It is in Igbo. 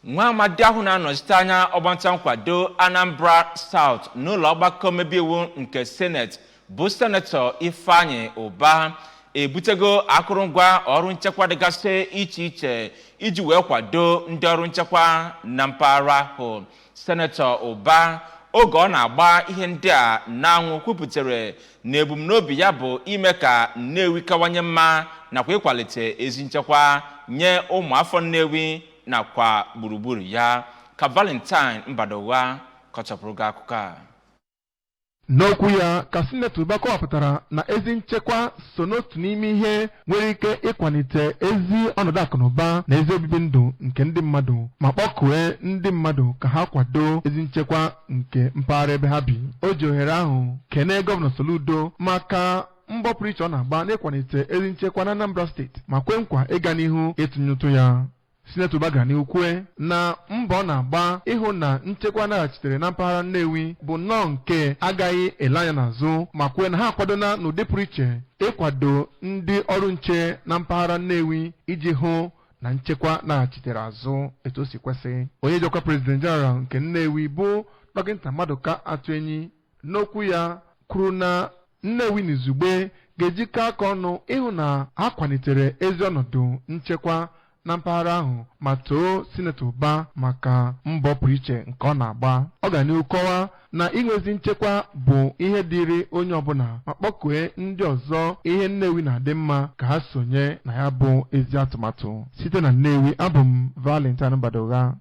nwa amadi ahụ na-anọchite anya ọgbanta nkwado Anambra South n'ụlọ ọgbakọ mmebi iwu nke Senate bụ Senetọ Ifeanyi Ụba ebutego akụrụngwa ọrụ nchekwa dịgasị iche iche iji wee kwado ndị ọrụ nchekwa na mpaghara ahụ. Senetọ Ụba oge ọ na-agba ihe ndị a n'anwụ kwupụtara na ebumnobi ya bụ ime ka Nnewi kawanye mma nakwa ịkwalite ezi nchekwa nye ụmụafọ Nnewi nakwa gburugburu ya. Ka Valentine Mbadowa kọchapụrụ gị akụkọ a. N'okwu ya ka Senetọ Ụba kọwapụtara na ezi nchekwa so n'otu n'ime ihe nwere ike ịkwalite ezi ọnọdụ akụnụba na ezi obibi ndụ nke ndị mmadụ ma kpọkue ndị mmadụ ka ha kwado ezi nchekwa nke mpaghara ebe ha bi. O ji ohere ahụ kene Gọvanọ Soludo maka mbọ pụrụ iche ọ na-agba n'ịkwalite ezi nchekwa na Anambra steeti ma kwe nkwa ịga n'ihu ịtụnye ụtụ ya. Senetọ Ụba gara n'ihu kwue na mbọ ọ na-agba ịhụ na nchekwa naghachitere na mpaghara Nnewi bụ nnọọ nke agaghị ele anya n'azụ ma kwue na ha akwadona n'ụdị pụrụ iche ịkwado ndị ọrụ nche na mpaghara Nnewi iji hụ na nchekwa naghachitere azụ etu o si kwesị. Onye jikwa President General nke Nnewi bụ Dọkịta Maduka Atuenyi n'okwu ya kwuru na Nnewi n'izugbe ga-ejikọ aka ọnụ ịhụ na ha kwalitere ezi ọnọdụ nchekwa na mpaghara ahụ ma too Senetọ Ụba maka mbọ pụrụ iche nke ọ na-agba. Ọ ga n'ihu kọwaa na inwezi nchekwa bụ ihe dịrị onye ọbụla ma kpọkue ndị ọzọ ihe Nnewi na-adị mma ka ha sonye na ya bụ ezi atụmatụ. Site na Nnewi, abụ m Valentine Mbadowa.